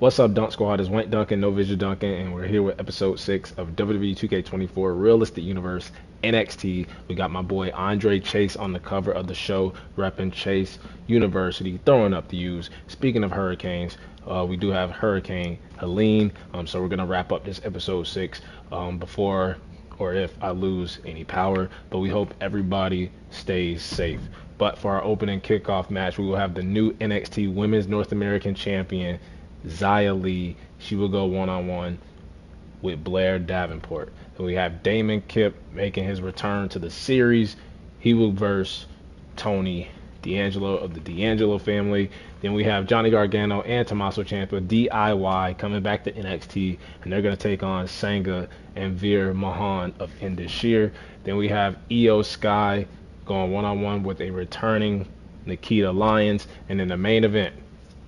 What's up, Dunk Squad? It's Wayne Duncan, No Vision Duncan, and we're here with episode 6 of WWE 2K24 Realistic Universe NXT. We got my boy Andre Chase on the cover of the show, repping Chase University, throwing up the U's. Speaking of hurricanes, we do have Hurricane Helene, so we're going to wrap up this episode 6 before or if I lose any power, but we hope everybody stays safe. But for our opening kickoff match, we will have the new NXT Women's North American Champion, Xia Li. She will go one-on-one with Blair Davenport. And we have Damon Kipp making his return to the series. He will verse Tony D'Angelo of the D'Angelo family. Then we have Johnny Gargano and Tommaso Ciampa, DIY, coming back to NXT, and they're going to take on Sangha and Veer Mahan of Indus. Then we have Io Sky going one-on-one with a returning Nikita Lyons. And in the main event,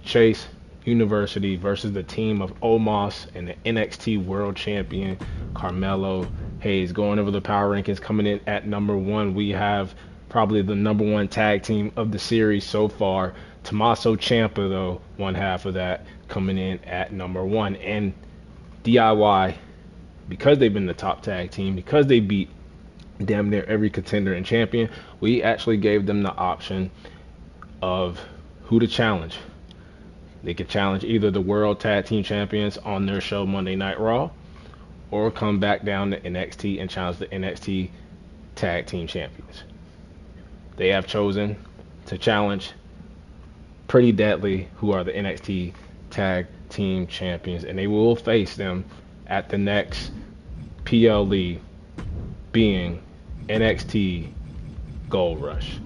Chase University versus the team of Omos and the NXT World Champion Carmelo Hayes. Going over the power rankings, coming in at number 1, we have probably the number 1 tag team of the series so far. Tommaso Ciampa, though, one half of that, coming in at number 1. And DIY, because they've been the top tag team, because they beat damn near every contender and champion, we actually gave them the option of who to challenge. They could challenge either the World Tag Team Champions on their show Monday Night Raw, or come back down to NXT and challenge the NXT Tag Team Champions. They have chosen to challenge Pretty Deadly, who are the NXT Tag Team Champions, and they will face them at the next PLE, being NXT Gold Rush.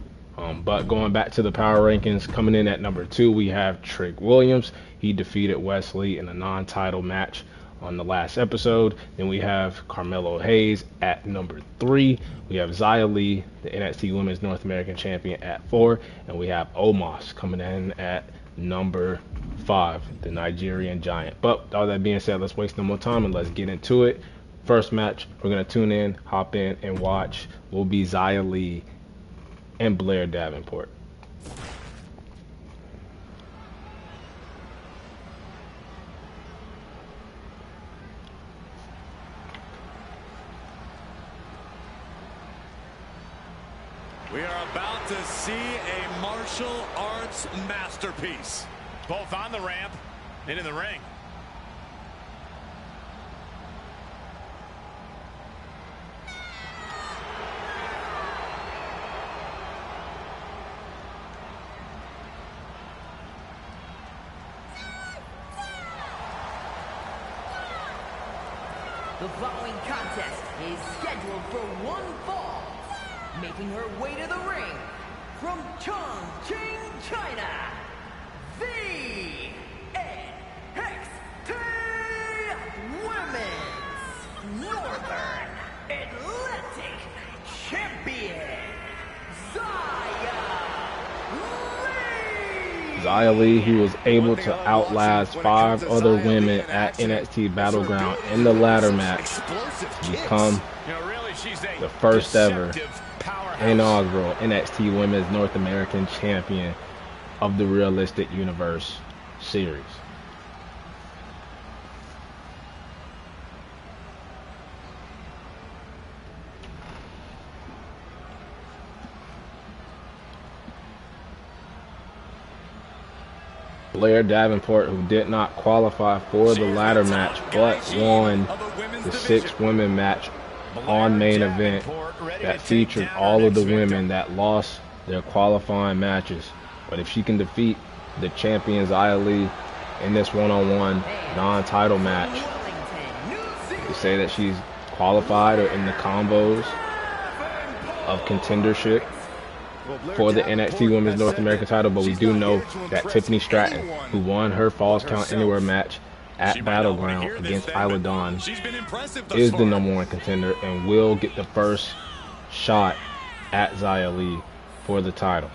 But going back to the power rankings, coming in at number 2, we have Trick Williams. He defeated Wesley in a non-title match on the last episode. Then we have Carmelo Hayes at number 3. We have Xia Li, the NXT Women's North American Champion, at 4. And we have Omos coming in at number 5, the Nigerian Giant. But all that being said, let's waste no more time and let's get into it. First match we're going to tune in, hop in, and watch will be Xia Li and Blair Davenport. We are about to see a martial arts masterpiece, both on the ramp and in the ring. The following contest is scheduled for one fall. Making her way to the ring from Chongqing, China, the NXT Women's Northern Atlantic Champion, Xia Li, who was able to outlast 5 other women at NXT Battleground in the ladder match to become the first ever inaugural NXT Women's North American Champion of the Realistic Universe series. Blair Davenport, who did not qualify for the ladder match but won the 6-women match on main event that featured all of the women that lost their qualifying matches. But if she can defeat the champion Xia Li in this one-on-one non-title match, to say that she's qualified or in the combos of contendership for the NXT Women's North American title. But we do know that Tiffany Stratton, who won her Falls Count Anywhere match at Battleground against Isla Dawn, is the number 1 contender and will get the first shot at Xia Li for the title.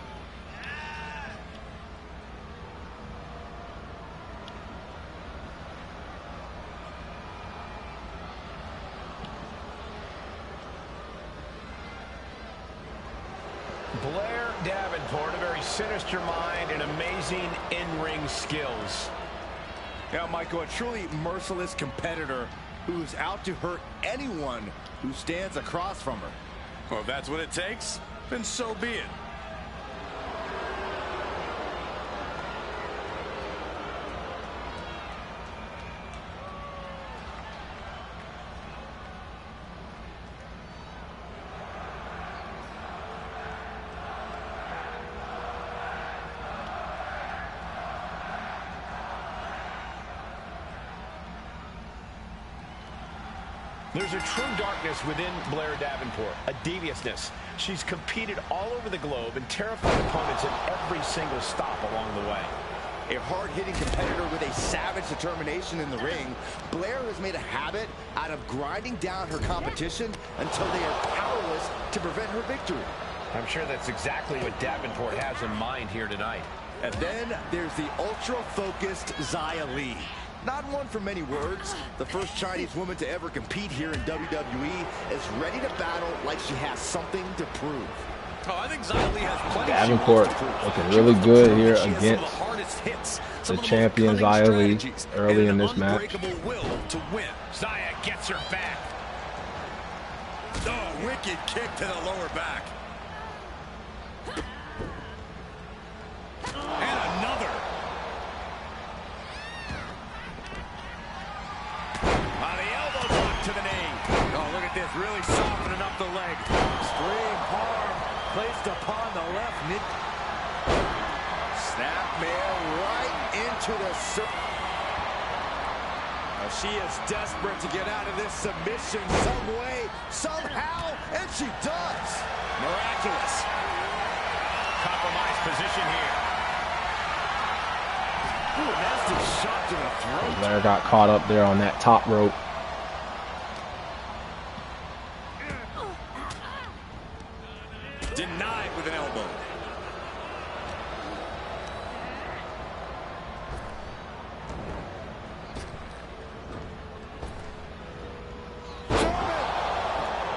Blair Davenport, a very sinister mind and amazing in-ring skills. Now, Michael, a truly merciless competitor who's out to hurt anyone who stands across from her. Well, if that's what it takes, then so be it. There's a true darkness within Blair Davenport, a deviousness. She's competed all over the globe and terrified opponents at every single stop along the way. A hard-hitting competitor with a savage determination in the ring, Blair has made a habit out of grinding down her competition until they are powerless to prevent her victory. I'm sure that's exactly what Davenport has in mind here tonight. And then there's the ultra-focused Xia Li. Not one for many words, the first Chinese woman to ever compete here in WWE is ready to battle like she has something to prove. Oh, I think Xia Li has plenty. Davenport looking really good here against the champion Xia Li early in this match. Will to win. Xia gets her back. Oh, wicked kick to the lower back. And another. To the knee. Oh, look at this, really softening up the leg. Extreme harm placed upon the left mid. Snapmare right into the she is desperate to get out of this submission some way, somehow, and she does. Miraculous. Compromised position here. Ooh, nasty shot to the throat. Blair got caught up there on that top rope. Denied with an elbow.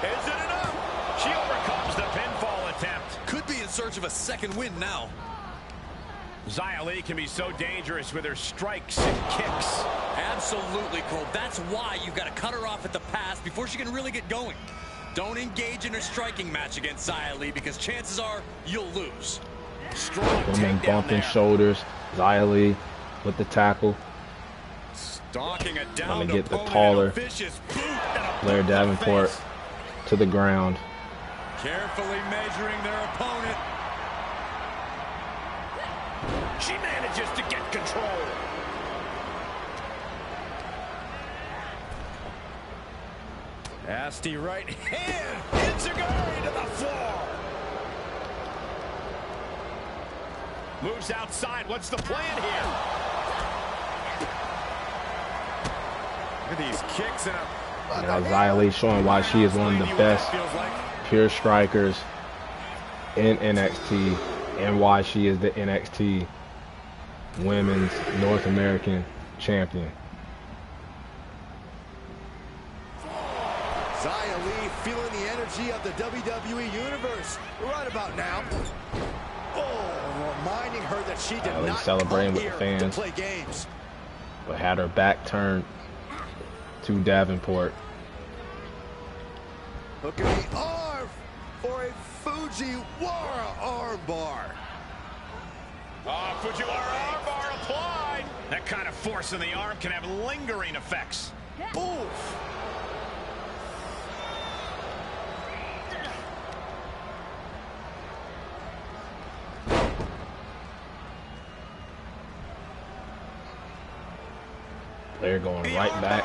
Is it enough? She overcomes the pinfall attempt. Could be in search of a second win now. Xia Li can be so dangerous with her strikes and kicks. Absolutely, Cole. That's why you've got to cut her off at the pass before she can really get going. Don't engage in a striking match against Xia Li because chances are you'll lose. Strong Woman takedown bumping there. shoulders. Xia Li with the tackle. Stalking a down Trying to get the opponent, taller a vicious boot and a Blair boot to the Davenport face. to the ground. Carefully measuring their opponent. She manages to get control. Nasty right hand. Enziguri to the floor. Moves outside. What's the plan here? Look at these kicks and a... Now Xia Li showing why she is one of the best pure strikers in NXT and why she is the NXT Women's North American Champion. Xia Li feeling the energy of the WWE Universe right about now. Oh, reminding her that she did Xia Li not celebrating come with the here to fans, play games. but had her back turned to Davenport. Look at the arm for a Fujiwara armbar. Oh, Fujiwara armbar applied. That kind of force in the arm can have lingering effects. Oof. They're going right back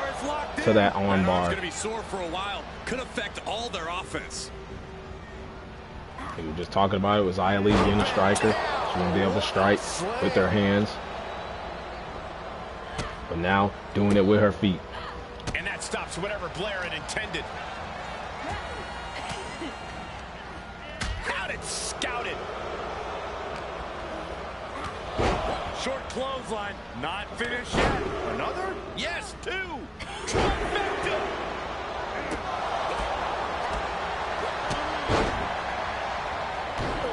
to that arm bar. It's going to be sore for a while. Could affect all their offense. We were just talking about it with Xia Li being a striker. She won't be able to strike with her hands. But now doing it with her feet. And that stops whatever Blair had intended. Had it scouted. Short clothesline. Not finished yet. Another? Yes, two. Trifecta.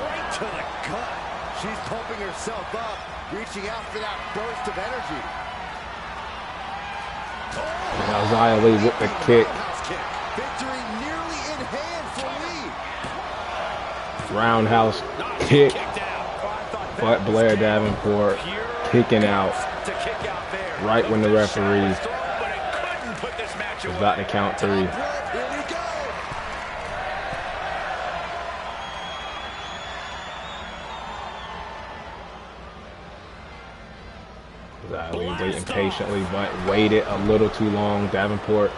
Right to the gut. She's pumping herself up, reaching out for that burst of energy. Xia Li with the kick. Victory nearly in hand for Li. Roundhouse kick. But Blair Davenport kicking out right when the referee was about to count 3. Here we go. Xia Li waiting patiently, but waited a little too long. Davenport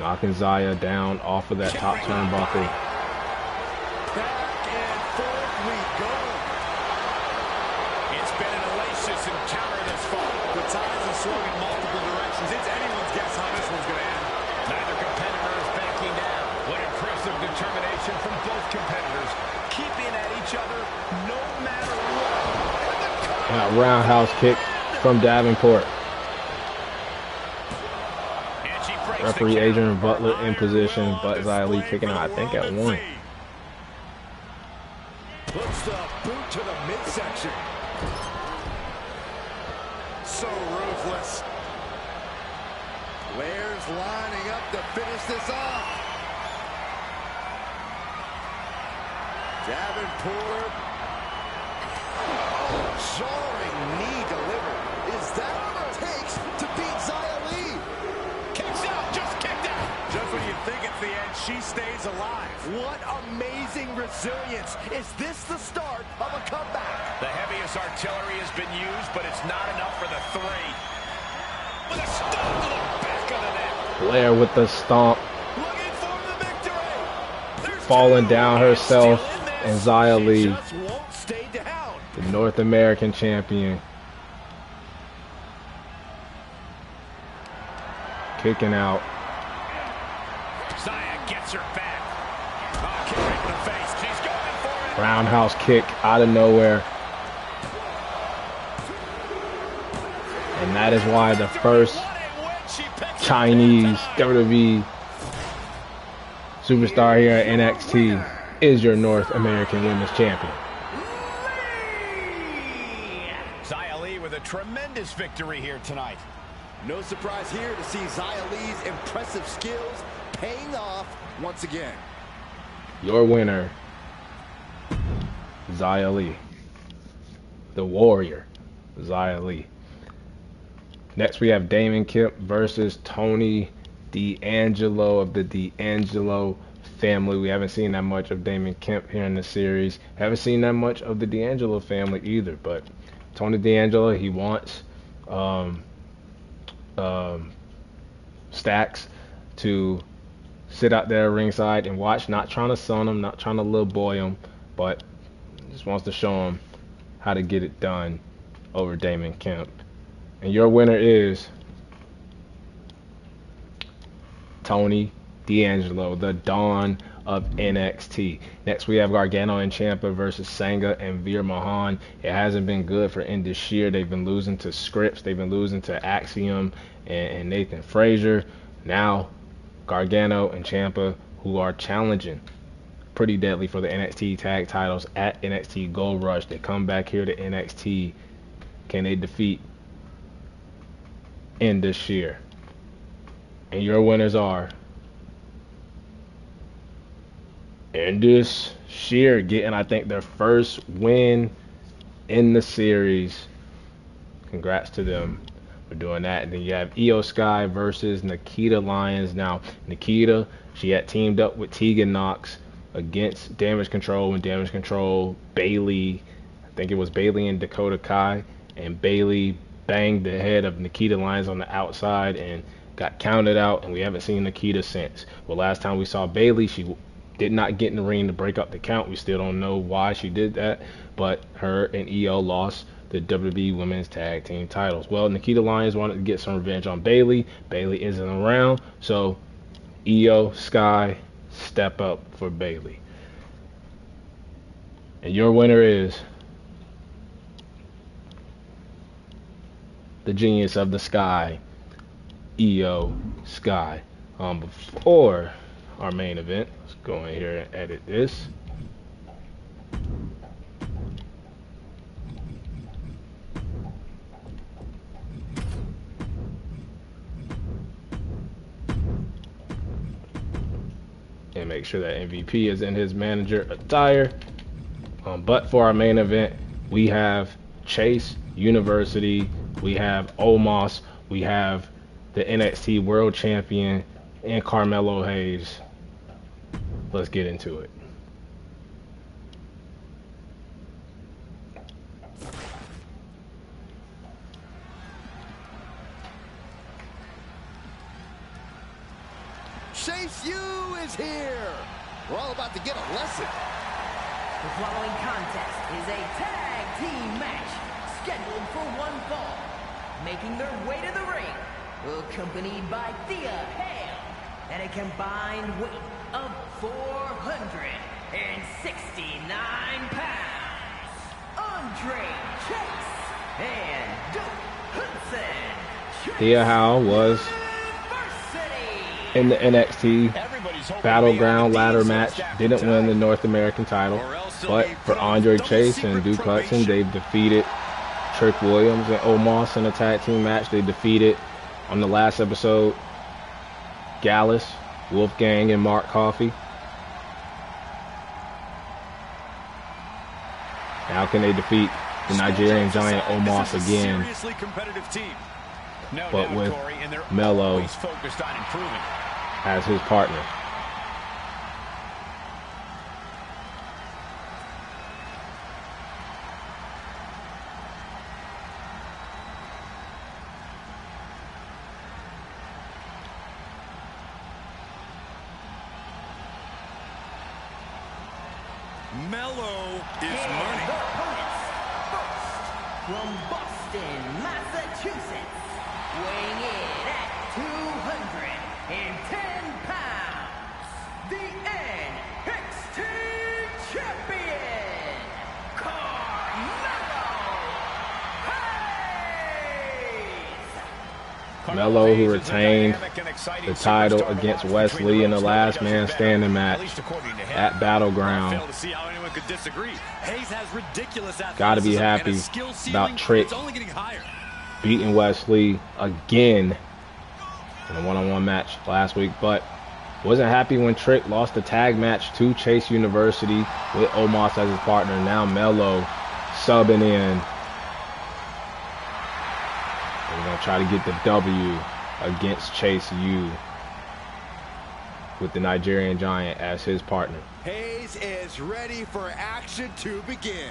knocking Xia down off of that top turnbuckle. Back and forth we go. It's been an hellacious encounter this far. The ties have swung in multiple directions. It's anyone's guess how this one's going to end. Neither competitor is backing down. What impressive determination from both competitors, keeping at each other no matter what. And a roundhouse kick from Davenport. Referee Adrian Butler in position, but Xia Li kicking out, I think, at 1. Puts the boot to the midsection. So ruthless. Blair's lining up to finish this off. Davenport. Jarring knee delivered. Is that all it takes to beat Xia Li? Kicks out, just kicked out. Just when you think it's the end, she stays alive. What amazing resilience. Is this the start of a comeback? The heaviest artillery has been used, but it's not enough for the 3. With a stomp to the back of the neck. Blair with the stomp, Looking for the victory. There's falling 2. down herself, and Xia She Li, just won't stay down. the North American champion, kicking out. Xia gets her back. Oh, kick right in the face. She's going for it. Roundhouse kick out of nowhere. And that is why the first Chinese WWE superstar here at NXT is your North American Women's Champion. Xia Li with a tremendous victory here tonight. No surprise here to see Xia Li's impressive skills paying off once again. Your winner, Xia Li. The Warrior, Xia Li. Next we have Damon Kemp versus Tony D'Angelo of the D'Angelo family. We haven't seen that much of Damon Kemp here in the series. Haven't seen that much of the D'Angelo family either. But Tony D'Angelo, he wants Stacks to sit out there ringside and watch. Not trying to son him, not trying to little boy him, but just wants to show him how to get it done over Damon Kemp. And your winner is Tony D'Angelo, the Dawn of NXT. Next we have Gargano and Ciampa versus Sanga and Veer Mahan. It hasn't been good for Indus Sheer. They've been losing to Scripps. They've been losing to Axiom and Nathan Frazier. Now Gargano and Ciampa, who are challenging pretty deadly for the NXT tag titles at NXT Gold Rush. They come back here to NXT. Can they defeat Indus Sheer? And your winners are Indus Sheer getting, I think, their first win in the series. Congrats to them for doing that. And then you have Io Sky versus Nikita Lyons. Now, Nikita, she had teamed up with Tegan Knox against Damage Control when Damage Control, Bailey, I think it was Bailey and Dakota Kai, and Bailey banged the head of Nikita Lyons on the outside and got counted out, and we haven't seen Nikita since. Well, last time we saw Bailey, she did not get in the ring to break up the count. We still don't know why she did that, but her and Io lost the WWE Women's Tag Team titles. Well, Nikita Lyons wanted to get some revenge on Bailey. Bailey isn't around, so Io Sky step up for Bailey. And your winner is the Genius of the Sky, Io Sky. Before our main event, let's go in here and edit this. and make sure that MVP is in his manager attire. But for our main event, we have Chase University, we have Omos, we have the NXT World Champion, and Carmelo Hayes. Let's get into it. Chase U is here. We're all about to get a lesson. The following contest is a tag team match scheduled for one fall. Making their way to the ring, accompanied by Thea Hale, at a combined weight of 469 pounds. Andre Chase and Duke Hudson. Thea Hale was in the NXT Battleground ladder match, didn't win the North American title, but for Andre Chase and Duke Hudson, they've defeated Trick Williams and Omos in a tag team match. They defeated, on the last episode, Gallus, Wolfgang, and Mark Coffey. How can they defeat the Nigerian giant Omos again, but with Melo as his partner? Melo is learning. First, from Boston, Massachusetts, weighing in at 210 pounds, the NXT champion, Carmelo Hayes. Melo, who retained the title against Wesley in the last man standing match at Battleground. Gotta be happy about Trick beating Wesley again in a one-on-one match last week, but wasn't happy when Trick lost the tag match to Chase University with Omos as his partner. Now Melo subbing in. We're gonna try to get the W against Chase U with the Nigerian giant as his partner. Hayes is ready for action to begin.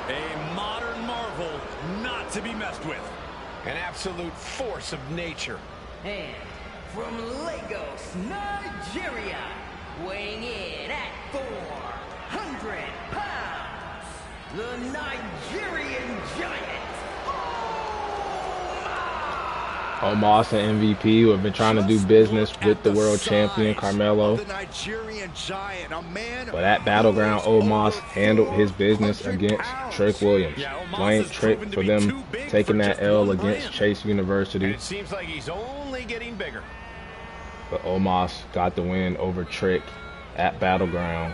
A modern marvel not to be messed with. An absolute force of nature. And from Lagos, Nigeria, weighing in at 400 pounds, the Nigerian giant, Omos and MVP, who have been trying to do business with the world champion Carmelo. The Nigerian giant, a man. But at Battleground, Omos handled his business against Trick Williams. Blamed Trick for them taking that L against Chase University. It seems like he's only getting bigger. But Omos got the win over Trick at Battleground.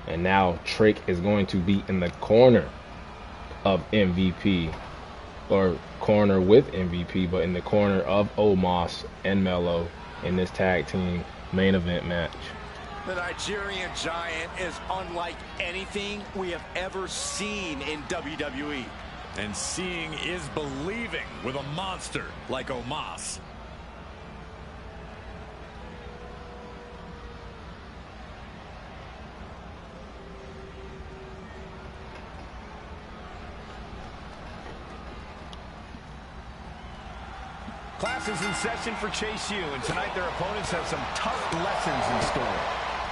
And now Trick is going to be in the corner of MVP. Or corner with MVP, but in the corner of Omos and Melo in this tag team main event match. The Nigerian giant is unlike anything we have ever seen in WWE. And seeing is believing with a monster like Omos. Class is in session for Chase U, and tonight their opponents have some tough lessons in store.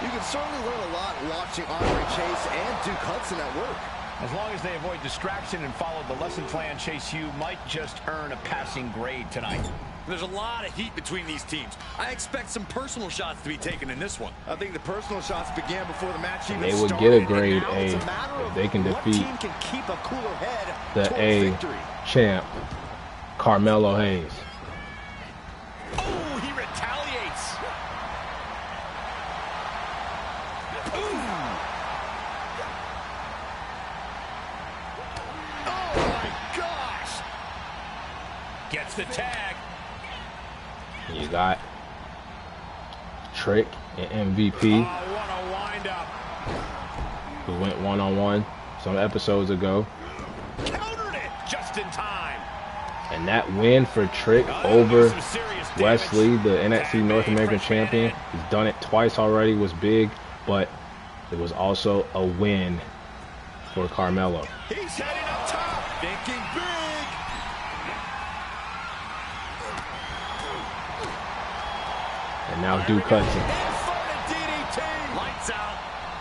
You can certainly learn a lot watching Andre Chase and Duke Hudson at work. As long as they avoid distraction and follow the lesson plan, Chase U might just earn a passing grade tonight. There's a lot of heat between these teams. I expect some personal shots to be taken in this one. I think the personal shots began before the match even They would started, get a grade and now it's A matter if of they can what defeat team can keep a cooler head the towards A victory. champ, Carmelo Hayes. Oh, he retaliates. my gosh! Gets the tag. You got Trick and MVP, Oh, what a wind-up. who went one-on-one some episodes ago. Countered it just in time. And that win for Trick over Wesley, the NXT North American champion, he's done it twice already, was big, but it was also a win for Carmelo. He's heading up top. Thinking big. And now Duke Hudson. Inverted DDT. Lights out.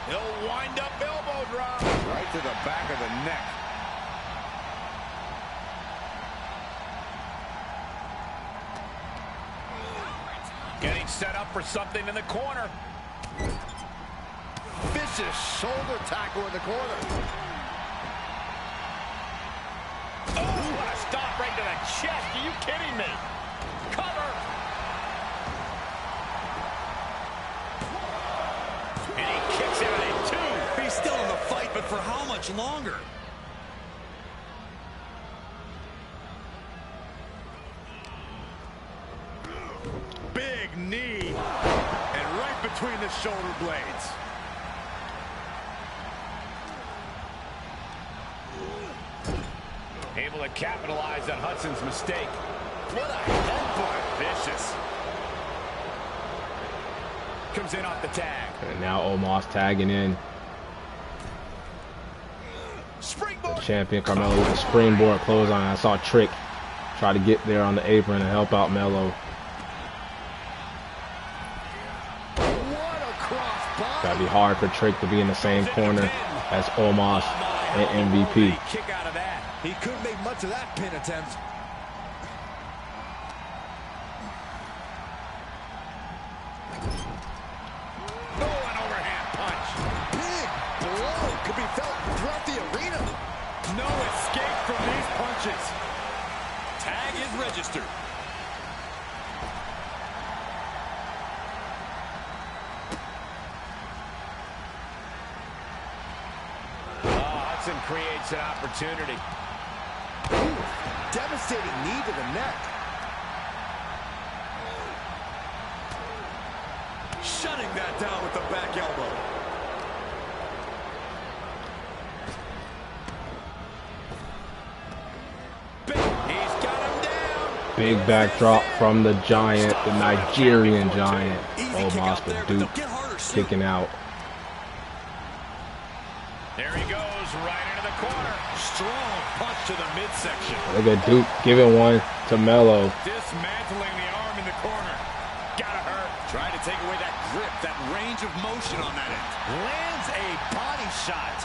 He'll wind up elbow drop. Right to the back of the neck. Getting set up for something in the corner. Vicious shoulder tackle in the corner. Oh, what a stop right to the chest. Are you kidding me? Cover. And he kicks out at 2. He's still in the fight, but for how much longer? Big knee. And right between the shoulder blades. Able to capitalize on Hudson's mistake. What a headbutt. Vicious. Comes in off the tag. And now Omos tagging in. Springboard. The champion Carmelo with a springboard clothesline. I saw Trick try to get there on the apron and help out Melo. What a cross body. Gotta be hard for Trick to be in the same corner as Omos and MVP. Kick out of that. He couldn't make much of that pin attempt. Oh, an overhand punch. Big blow could be felt throughout the arena. No escape from these punches. Tag is registered. Hudson creates an opportunity. Ooh, devastating knee to the neck. Shutting that down with the back elbow. He's got him down. Big backdrop from the Giant, the Nigerian Giant. Easy kick Omos out there, with but Duke they'll get harder soon. kicking out. There he goes, right into the corner. Strong punch to the midsection. Look at Duke giving one to Melo. Dismantling the arm in the corner. Gotta hurt. Trying to take away that grip, that range of motion on that end. Lands a body shot.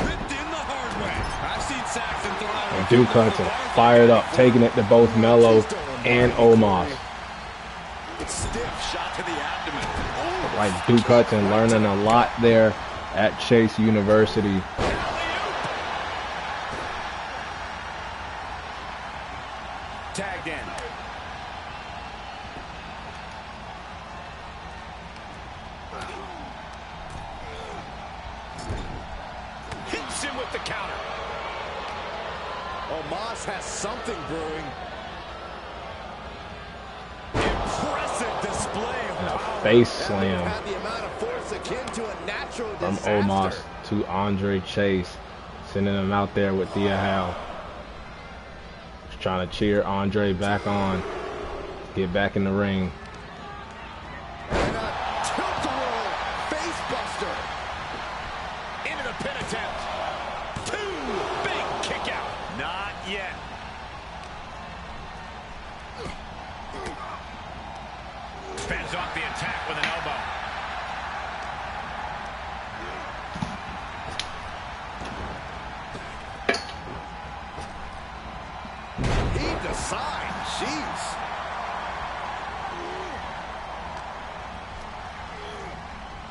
Ripped in the hard way. I've seen Saxton throw out. And Duke Hudson fired up, taking it to both Melo and Omos. Stiff shot to the abdomen. Like Duke Hudson learning a lot there at Chase University. Tagged in. Hits him with the counter. Omos has something brewing. Impressive display of And a power. face That slam had the amount of force akin to a natural from disaster. Omos to Andre Chase, sending him out there with Thea Hal. Just trying to cheer Andre back on, get back in the ring. And a tilt-a-whirl face buster. Into the pin attempt. 2, big kick out. Not yet. Fends off the attack with an elbow. Heaved aside. Jeez.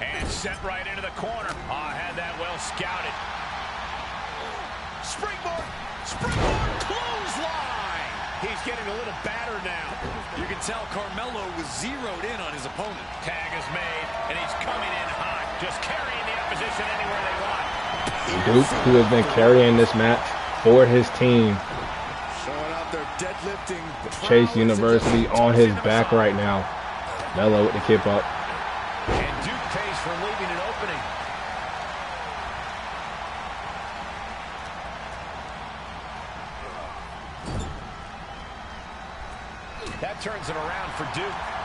And sent right into the corner. Oh, had that well scouted. Springboard. Springboard. Clothesline. He's getting a little battered now. You can tell Carmelo was zeroed in on his opponent. Tag is made, and he's coming in hot. Just carrying the opposition anywhere they want. Duke, who has been carrying this match for his team. Showing out their deadlifting. Chase University on his back right now. Mello with the kip up. And Duke pays for leaving an opening. That turns it around for Duke.